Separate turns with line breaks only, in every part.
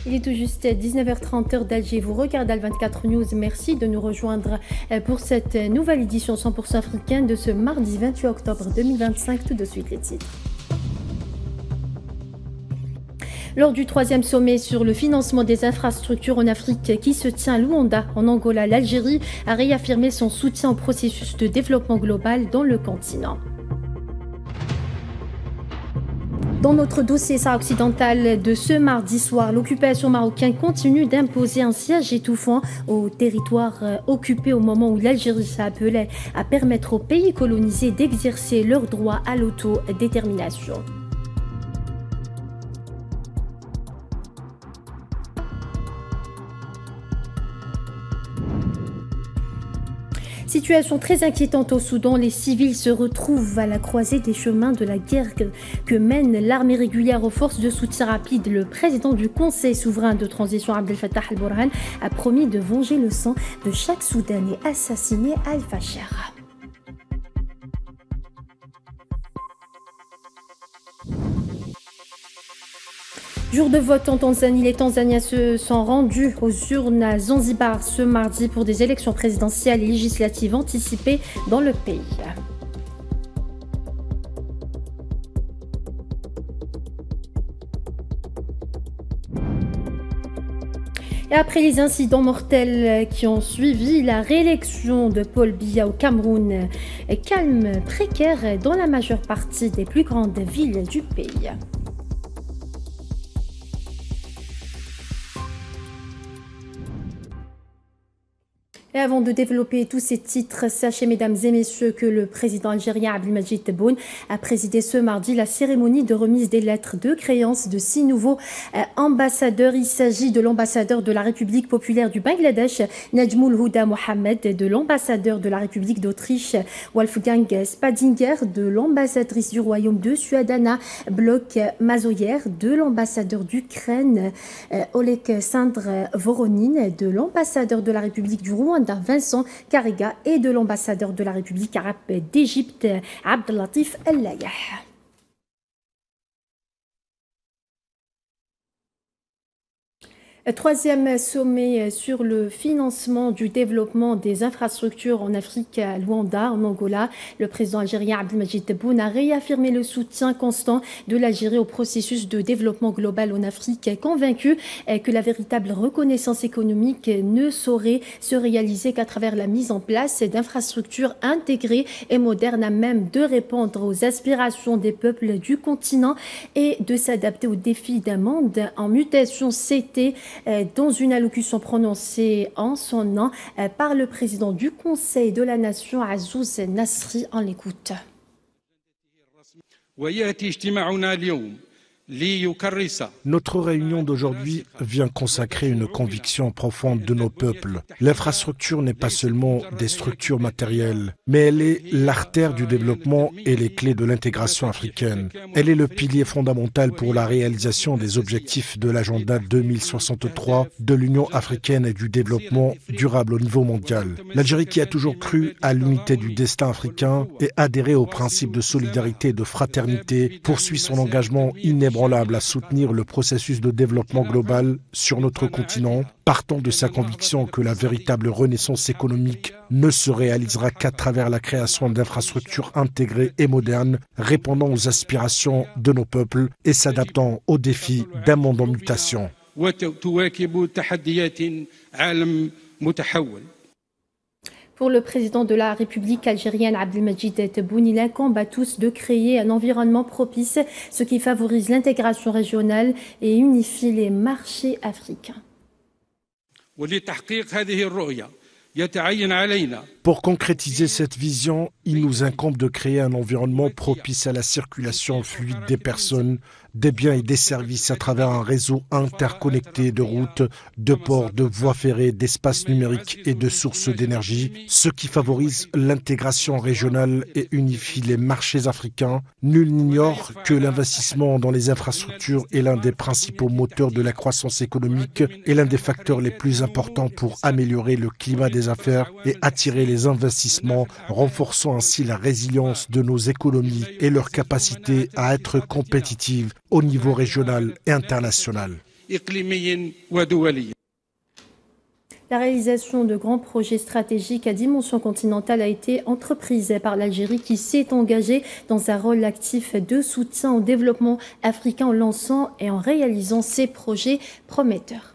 Il est tout juste 19h30 heure d'Alger. Vous regardez Al24 News. Merci de nous rejoindre pour cette nouvelle édition 100% africaine de ce mardi 28 octobre 2025. Tout de suite les titres. Lors du 3e sommet sur le financement des infrastructures en Afrique qui se tient à Luanda, en Angola, l'Algérie a réaffirmé son soutien au processus de développement global dans le continent. Dans notre dossier Sahara occidental de ce mardi soir, l'occupation marocaine continue d'imposer un siège étouffant au territoire occupé au moment où l'Algérie s'appelait à permettre aux pays colonisés d'exercer leur droit à l'autodétermination. Situation très inquiétante au Soudan, les civils se retrouvent à la croisée des chemins de la guerre que mène l'armée régulière aux forces de soutien rapide. Le président du Conseil souverain de transition, Abdel Fattah al-Burhan, a promis de venger le sang de chaque Soudanais assassiné à El-Fasher. Jour de vote en Tanzanie, les Tanzaniens se sont rendus aux urnes à Zanzibar ce mardi pour des élections présidentielles et législatives anticipées dans le pays. Et après les incidents mortels qui ont suivi, la réélection de Paul Biya au Cameroun calme précaire dans la majeure partie des plus grandes villes du pays. Et avant de développer tous ces titres, sachez mesdames et messieurs que le président algérien Abdelmadjid Tebboune a présidé ce mardi la cérémonie de remise des lettres de créance de 6 nouveaux ambassadeurs. Il s'agit de l'ambassadeur de la République populaire du Bangladesh, Najmoul Houda Mohamed, de l'ambassadeur de la République d'Autriche, Wolfgang Spadinger, de l'ambassadrice du Royaume de Suède, Anna Bloch Mazoyer, de l'ambassadeur d'Ukraine, Oleksandr Voronin, de l'ambassadeur de la République du Rwanda, Vincent Karega, et de l'ambassadeur de la République arabe d'Égypte, Abdelatif El-Layah. Troisième sommet sur le financement du développement des infrastructures en Afrique à Luanda, en Angola. Le président algérien Abdelmadjid Tebboune a réaffirmé le soutien constant de l'Algérie au processus de développement global en Afrique, convaincu que la véritable reconnaissance économique ne saurait se réaliser qu'à travers la mise en place d'infrastructures intégrées et modernes à même de répondre aux aspirations des peuples du continent et de s'adapter aux défis d'un monde en mutation. C'était dans une allocution prononcée en son nom par le président du Conseil de la Nation, Azzouz Nasri. En l'écoute.
Notre réunion d'aujourd'hui vient consacrer une conviction profonde de nos peuples. L'infrastructure n'est pas seulement des structures matérielles, mais elle est l'artère du développement et les clés de l'intégration africaine. Elle est le pilier fondamental pour la réalisation des objectifs de l'agenda 2063 de l'Union africaine et du développement durable au niveau mondial. L'Algérie, qui a toujours cru à l'unité du destin africain et adhéré aux principes de solidarité et de fraternité, poursuit son engagement inébranlable à soutenir le processus de développement global sur notre continent, partant de sa conviction que la véritable renaissance économique ne se réalisera qu'à travers la création d'infrastructures intégrées et modernes, répondant aux aspirations de nos peuples et s'adaptant aux défis d'un monde en mutation.
Pour le président de la République algérienne Abdelmadjid Tebboune, il incombe à tous de créer un environnement propice, ce qui favorise l'intégration régionale et unifie les marchés africains.
Pour concrétiser cette vision, il nous incombe de créer un environnement propice à la circulation fluide des personnes, des biens et des services à travers un réseau interconnecté de routes, de ports, de voies ferrées, d'espaces numériques et de sources d'énergie, ce qui favorise l'intégration régionale et unifie les marchés africains. Nul n'ignore que l'investissement dans les infrastructures est l'un des principaux moteurs de la croissance économique et l'un des facteurs les plus importants pour améliorer le climat des affaires et attirer les investissements, renforçant ainsi la résilience de nos économies et leur capacité à être compétitives au niveau régional et international.
La réalisation de grands projets stratégiques à dimension continentale a été entreprise par l'Algérie qui s'est engagée dans un rôle actif de soutien au développement africain en lançant et en réalisant ces projets prometteurs.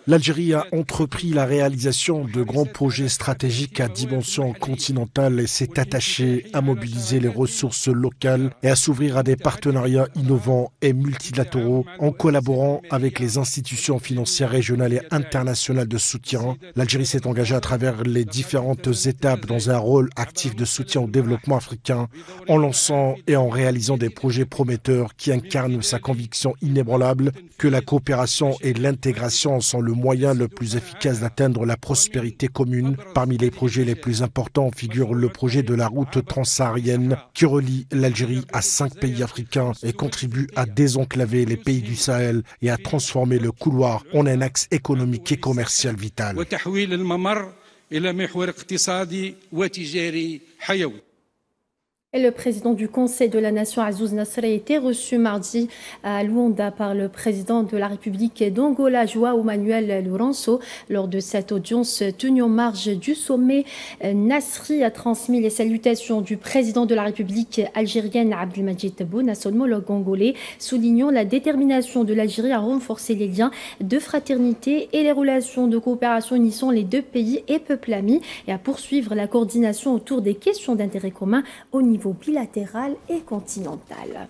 L'Algérie a entrepris la réalisation de grands projets stratégiques à dimension continentale et s'est attachée à mobiliser les ressources locales et à s'ouvrir à des partenariats innovants et multilatéraux en collaborant avec les institutions financières régionales et internationales de soutien. L'Algérie s'est engagée à travers les différentes étapes dans un rôle actif de soutien au développement africain en lançant et en réalisant des projets prometteurs qui incarnent sa conviction inébranlable que la coopération et l'intégration sont le moyen le plus efficace d'atteindre la prospérité commune. Parmi les projets les plus importants figure le projet de la route transsaharienne qui relie l'Algérie à 5 pays africains et contribue à désenclaver les pays du Sahel et à transformer le couloir en un axe économique et commercial vital.
Et le président du Conseil de la Nation, Azouz Nasr, a été reçu mardi à Luanda par le président de la République d'Angola, João Manuel Lourenço. Lors de cette audience tenue en marge du sommet, Nasri a transmis les salutations du président de la République algérienne, Abdelmadjid Tebboune, à son homologue angolais, soulignant la détermination de l'Algérie à renforcer les liens de fraternité et les relations de coopération unissant les deux pays et peuples amis et à poursuivre la coordination autour des questions d'intérêt commun au niveau bilatéral et continental.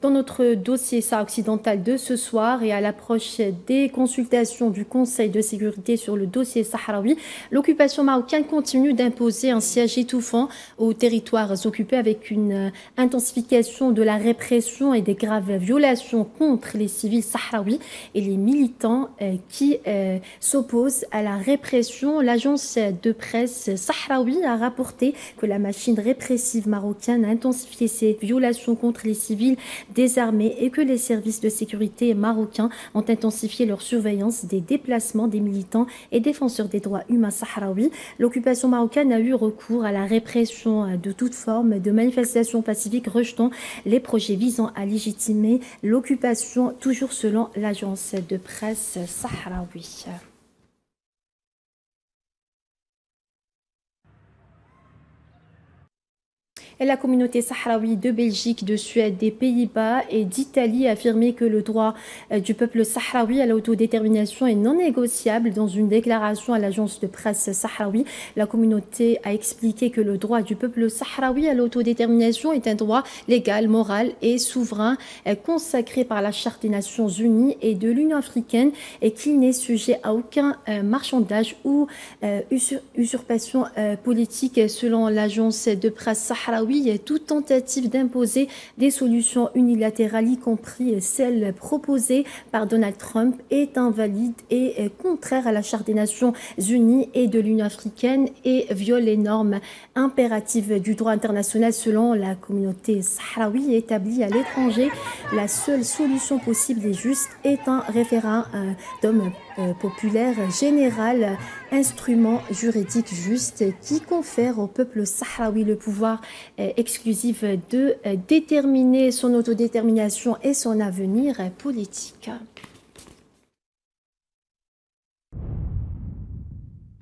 Dans notre dossier Sahara occidental de ce soir et à l'approche des consultations du Conseil de sécurité sur le dossier sahraoui, l'occupation marocaine continue d'imposer un siège étouffant aux territoires occupés avec une intensification de la répression et des graves violations contre les civils sahraouis et les militants qui s'opposent à la répression. L'agence de presse sahraoui a rapporté que la machine répressive marocaine a intensifié ses violations contre les civils désarmés et que les services de sécurité marocains ont intensifié leur surveillance des déplacements des militants et défenseurs des droits humains sahraouis. L'occupation marocaine a eu recours à la répression de toute forme de manifestations pacifiques rejetant les projets visant à légitimer l'occupation, toujours selon l'agence de presse sahraoui. Et la communauté sahraoui de Belgique, de Suède, des Pays-Bas et d'Italie a affirmé que le droit du peuple sahraoui à l'autodétermination est non négociable. Dans une déclaration à l'agence de presse sahraoui, la communauté a expliqué que le droit du peuple sahraoui à l'autodétermination est un droit légal, moral et souverain consacré par la Charte des Nations Unies et de l'Union africaine et qu'il n'est sujet à aucun marchandage ou usurpation politique. Selon l'agence de presse sahraoui, toute tentative d'imposer des solutions unilatérales, y compris celles proposées par Donald Trump, est invalide et contraire à la Charte des Nations Unies et de l'Union africaine et viole les normes impératives du droit international. Selon la communauté sahraoui établie à l'étranger, la seule solution possible et juste est un référendum populaire général, instrument juridique juste qui confère au peuple sahraoui le pouvoir exclusif de déterminer son autodétermination et son avenir politique.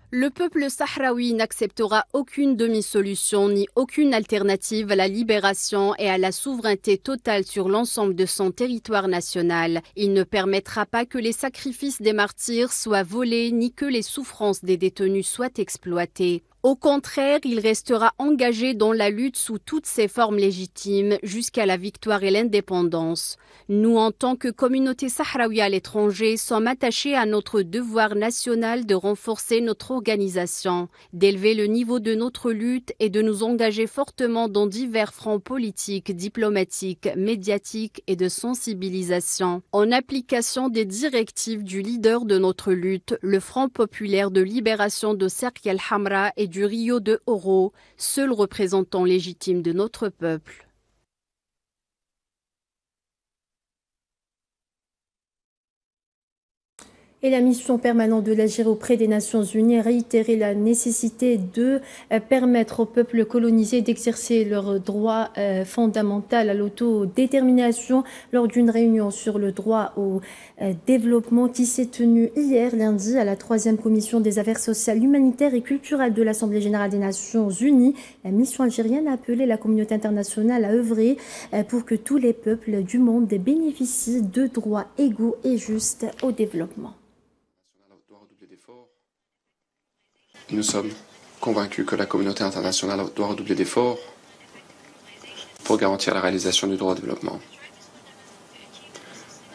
Le peuple sahraoui n'acceptera aucune demi-solution ni aucune alternative à la libération et à la souveraineté totale sur l'ensemble de son territoire national. Il ne permettra pas que les sacrifices des martyrs soient volés ni que les souffrances des détenus soient exploitées. Au contraire, il restera engagé dans la lutte sous toutes ses formes légitimes jusqu'à la victoire et l'indépendance. Nous, en tant que communauté sahraoui à l'étranger, sommes attachés à notre devoir national de renforcer notre organisation, d'élever le niveau de notre lutte et de nous engager fortement dans divers fronts politiques, diplomatiques, médiatiques et de sensibilisation. En application des directives du leader de notre lutte, le Front populaire de libération de Serki el-Hamra et du Rio de Oro, seul représentant légitime de notre peuple.
Et la mission permanente de l'Algérie auprès des Nations Unies a réitéré la nécessité de permettre au peuple colonisé d'exercer leur droit fondamental à l'autodétermination lors d'une réunion sur le droit au développement qui s'est tenue hier lundi à la 3e commission des affaires sociales, humanitaires et culturelles de l'Assemblée générale des Nations Unies. La mission algérienne a appelé la communauté internationale à œuvrer pour que tous les peuples du monde bénéficient de droits égaux et justes au développement.
Nous sommes convaincus que la communauté internationale doit redoubler d'efforts pour garantir la réalisation du droit au développement.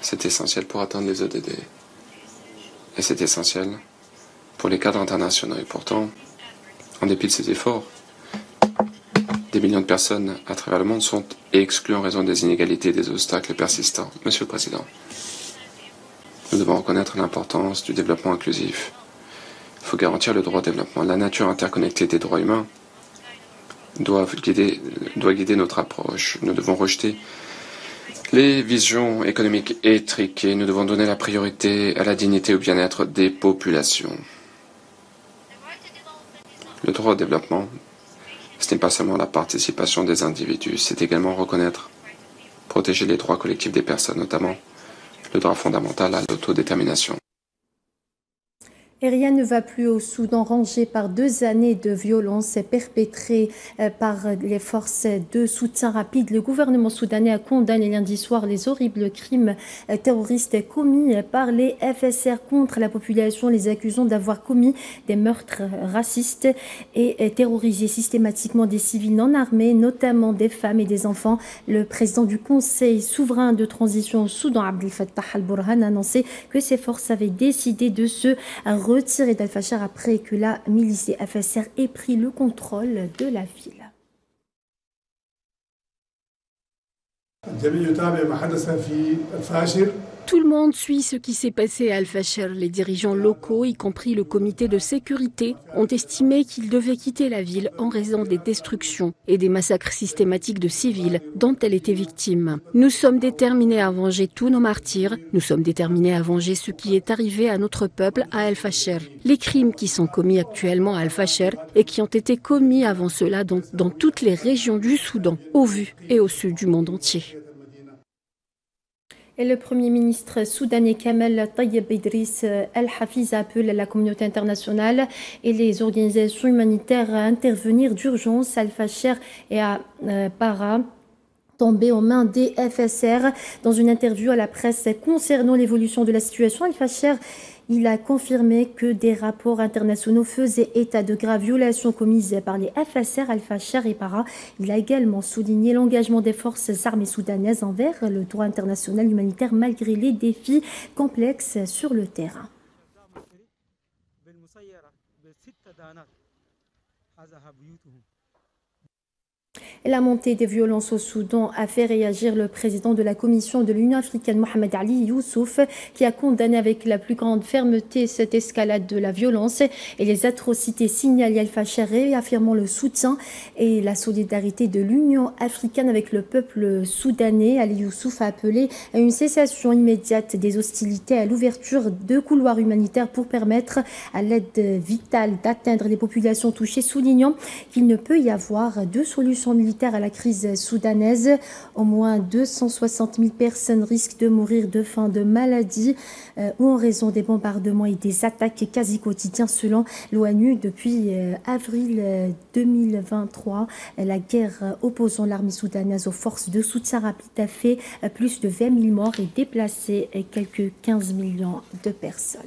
C'est essentiel pour atteindre les ODD. Et c'est essentiel pour les cadres internationaux. Et pourtant, en dépit de ces efforts, des millions de personnes à travers le monde sont exclues en raison des inégalités et des obstacles persistants. Monsieur le Président, nous devons reconnaître l'importance du développement inclusif. Il faut garantir le droit au développement. La nature interconnectée des droits humains doit guider notre approche. Nous devons rejeter les visions économiques étriquées. Nous devons donner la priorité à la dignité et au bien-être des populations. Le droit au développement, ce n'est pas seulement la participation des individus, c'est également reconnaître, protéger les droits collectifs des personnes, notamment le droit fondamental à l'autodétermination.
Et rien ne va plus au Soudan, rongé par 2 années de violences perpétrées par les forces de soutien rapide. Le gouvernement soudanais a condamné lundi soir les horribles crimes terroristes commis par les FSR contre la population, les accusant d'avoir commis des meurtres racistes et terrorisé systématiquement des civils non armés, notamment des femmes et des enfants. Le président du Conseil souverain de transition au Soudan, Abdel Fattah al-Burhan, a annoncé que ses forces avaient décidé de se retiré d'Al-Fashar après que la milice des FSR ait pris le contrôle de la ville.
Tout le monde suit ce qui s'est passé à Al-Fashar. Les dirigeants locaux, y compris le comité de sécurité, ont estimé qu'ils devaient quitter la ville en raison des destructions et des massacres systématiques de civils dont elle était victime. Nous sommes déterminés à venger tous nos martyrs. Nous sommes déterminés à venger ce qui est arrivé à notre peuple à Al-Fashar. Les crimes qui sont commis actuellement à Al-Fashar et qui ont été commis avant cela dans toutes les régions du Soudan, au vu et au sud du monde entier.
Et le Premier ministre soudanais Kamal Tayyib Idriss Al-Hafiz appelle la communauté internationale et les organisations humanitaires à intervenir d'urgence à Al-Fashar et à Para, tombés aux mains des FSR. Dans une interview à la presse concernant l'évolution de la situation à Al-Fashar, il a confirmé que des rapports internationaux faisaient état de graves violations commises par les FSR, Al-Fashar et Para. Il a également souligné l'engagement des forces armées soudanaises envers le droit international humanitaire malgré les défis complexes sur le terrain. La montée des violences au Soudan a fait réagir le président de la Commission de l'Union africaine, Mohamed Ali Youssouf, qui a condamné avec la plus grande fermeté cette escalade de la violence et les atrocités signalées à Al-Fashar, affirmant le soutien et la solidarité de l'Union africaine avec le peuple soudanais. Ali Youssouf a appelé à une cessation immédiate des hostilités, à l'ouverture de couloirs humanitaires pour permettre à l'aide vitale d'atteindre les populations touchées, soulignant qu'il ne peut y avoir de solution militaire à la crise soudanaise. Au moins 260 000 personnes risquent de mourir de faim, de maladies ou en raison des bombardements et des attaques quasi quotidiens selon l'ONU. Depuis avril 2023, la guerre opposant l'armée soudanaise aux forces de soutien rapide a fait plus de 20 000 morts et déplacé quelques 15 millions de personnes.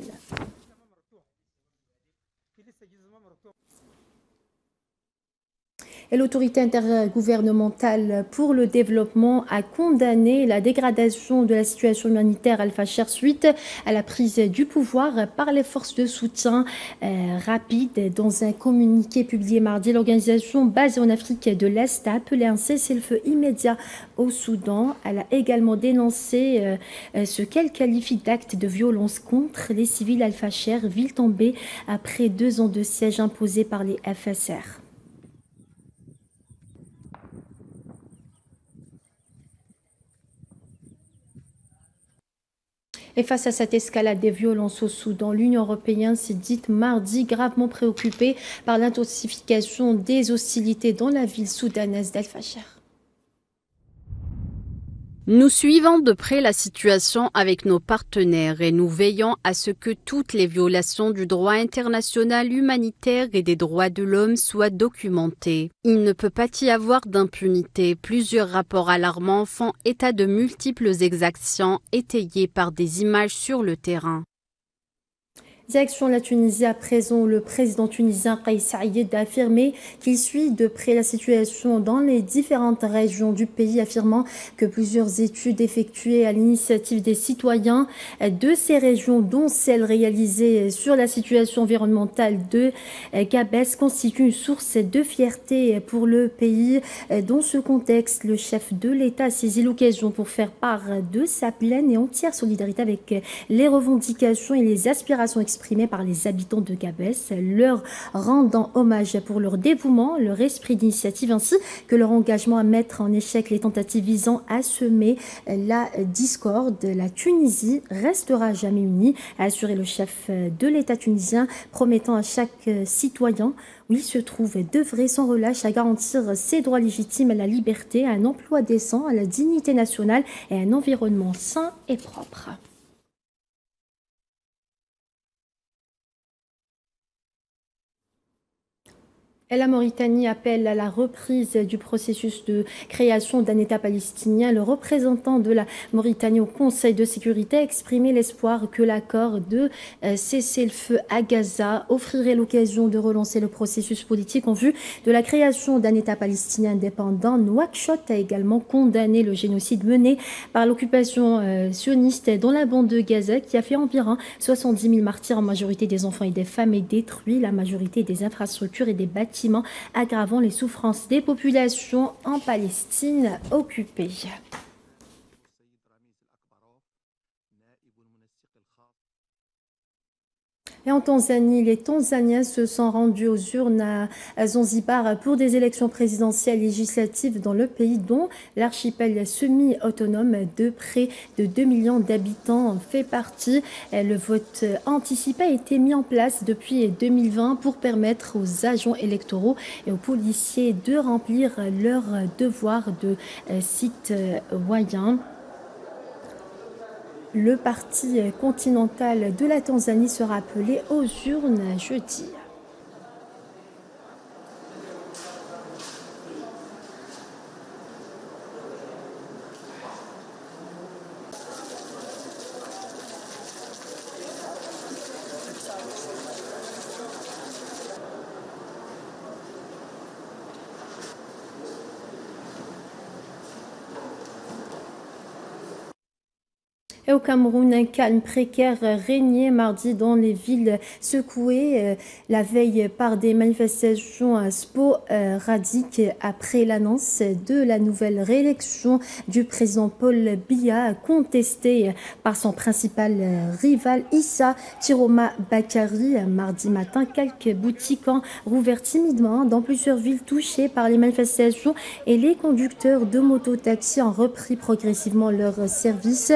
Et l'autorité intergouvernementale pour le développement a condamné la dégradation de la situation humanitaire à Al-Fasher suite à la prise du pouvoir par les forces de soutien rapide. Dans un communiqué publié mardi, l'organisation basée en Afrique de l'Est a appelé un cessez-le-feu immédiat au Soudan. Elle a également dénoncé ce qu'elle qualifie d'acte de violence contre les civils Al-Fasher, ville tombée après 2 ans de siège imposé par les FSR. Et face à cette escalade des violences au Soudan, l'Union européenne s'est dite mardi gravement préoccupée par l'intensification des hostilités dans la ville soudanaise d'Al-Fasher.
Nous suivons de près la situation avec nos partenaires et nous veillons à ce que toutes les violations du droit international humanitaire et des droits de l'homme soient documentées. Il ne peut pas y avoir d'impunité. Plusieurs rapports alarmants font état de multiples exactions étayées par des images sur le terrain.
Direction la Tunisie à présent, le président tunisien Kais Saïed a affirmé qu'il suit de près la situation dans les différentes régions du pays, affirmant que plusieurs études effectuées à l'initiative des citoyens de ces régions, dont celle réalisée sur la situation environnementale de Gabès, constituent une source de fierté pour le pays. Dans ce contexte, le chef de l'État a saisi l'occasion pour faire part de sa pleine et entière solidarité avec les revendications et les aspirations exprimées par les habitants de Gabès, leur rendant hommage pour leur dévouement, leur esprit d'initiative ainsi que leur engagement à mettre en échec les tentatives visant à semer la discorde. La Tunisie restera jamais unie, a assuré le chef de l'État tunisien, promettant à chaque citoyen où il se trouve d'œuvrer sans relâche à garantir ses droits légitimes à la liberté, à un emploi décent, à la dignité nationale et à un environnement sain et propre. Et la Mauritanie appelle à la reprise du processus de création d'un État palestinien. Le représentant de la Mauritanie au Conseil de sécurité a exprimé l'espoir que l'accord de cessez-le-feu à Gaza offrirait l'occasion de relancer le processus politique en vue de la création d'un État palestinien indépendant. Nouakchott a également condamné le génocide mené par l'occupation sioniste dans la bande de Gaza, qui a fait environ 70 000 martyrs, en majorité des enfants et des femmes, et détruit la majorité des infrastructures et des bâtiments, aggravant les souffrances des populations en Palestine occupée. Et en Tanzanie, les Tanzaniens se sont rendus aux urnes à Zanzibar pour des élections présidentielles législatives dans le pays, dont l'archipel semi-autonome de près de 2 millions d'habitants fait partie. Le vote anticipé a été mis en place depuis 2020 pour permettre aux agents électoraux et aux policiers de remplir leur devoir de citoyen. Le parti continental de la Tanzanie sera appelé aux urnes jeudi. Et au Cameroun, un calme précaire régnait mardi dans les villes secouées la veille par des manifestations sporadiques après l'annonce de la nouvelle réélection du président Paul Biya, contestée par son principal rival Issa Chiroma Bakary. Mardi matin, quelques boutiques ont rouvert timidement dans plusieurs villes touchées par les manifestations et les conducteurs de mototaxis ont repris progressivement leur service.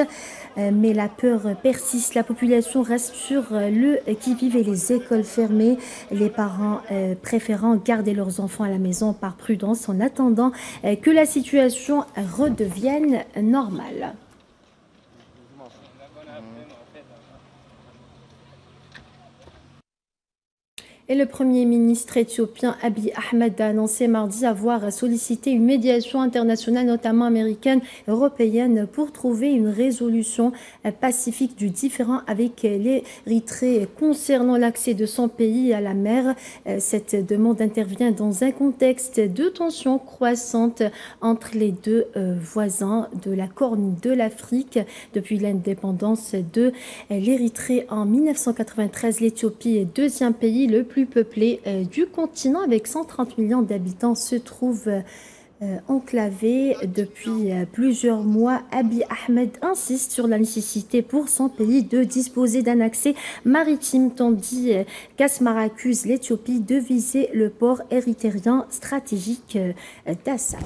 Mais la peur persiste. La population reste sur le qui-vive et les écoles fermées. Les parents préférant garder leurs enfants à la maison par prudence en attendant que la situation redevienne normale. Et le Premier ministre éthiopien Abiy Ahmed a annoncé mardi avoir sollicité une médiation internationale, notamment américaine et européenne, pour trouver une résolution pacifique du différend avec l'Érythrée concernant l'accès de son pays à la mer. Cette demande intervient dans un contexte de tensions croissantes entre les deux voisins de la Corne de l'Afrique. Depuis l'indépendance de l'Érythrée en 1993, l'Éthiopie est deuxième pays le plus peuplé du continent avec 130 millions d'habitants, se trouve enclavé depuis plusieurs mois. Abiy Ahmed insiste sur la nécessité pour son pays de disposer d'un accès maritime, tandis qu'Asmara accuse l'Éthiopie de viser le port érythrien stratégique d'Assab.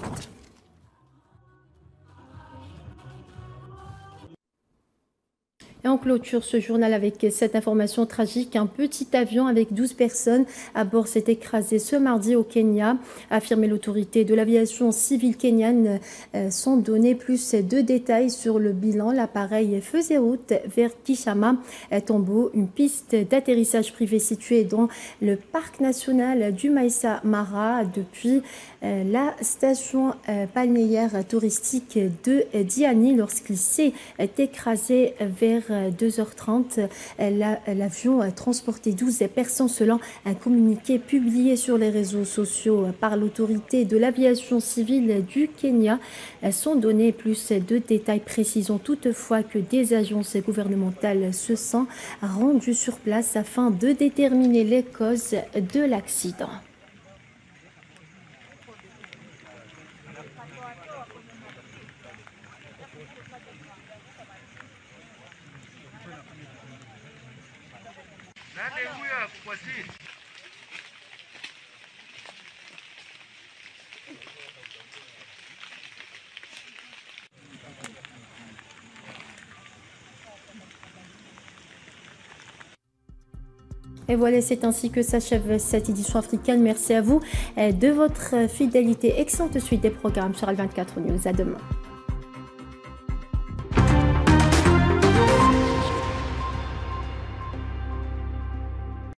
Et on clôture ce journal avec cette information tragique. Un petit avion avec 12 personnes à bord s'est écrasé ce mardi au Kenya, a affirmé l'autorité de l'aviation civile kenyane. Sans donner plus de détails sur le bilan, l'appareil faisait route vers Kishama, Tombo, une piste d'atterrissage privée située dans le parc national du Maasai Mara depuis la station balnéaire touristique de Diani lorsqu'il s'est écrasé vers 2h30. L'avion transportait 12 personnes selon un communiqué publié sur les réseaux sociaux par l'autorité de l'aviation civile du Kenya. Sans donner plus de détails, précisant toutefois que des agences gouvernementales se sont rendues sur place afin de déterminer les causes de l'accident. Et voilà, c'est ainsi que s'achève cette édition africaine. Merci à vous de votre fidélité. Excellente suite des programmes sur Al24 News. À demain.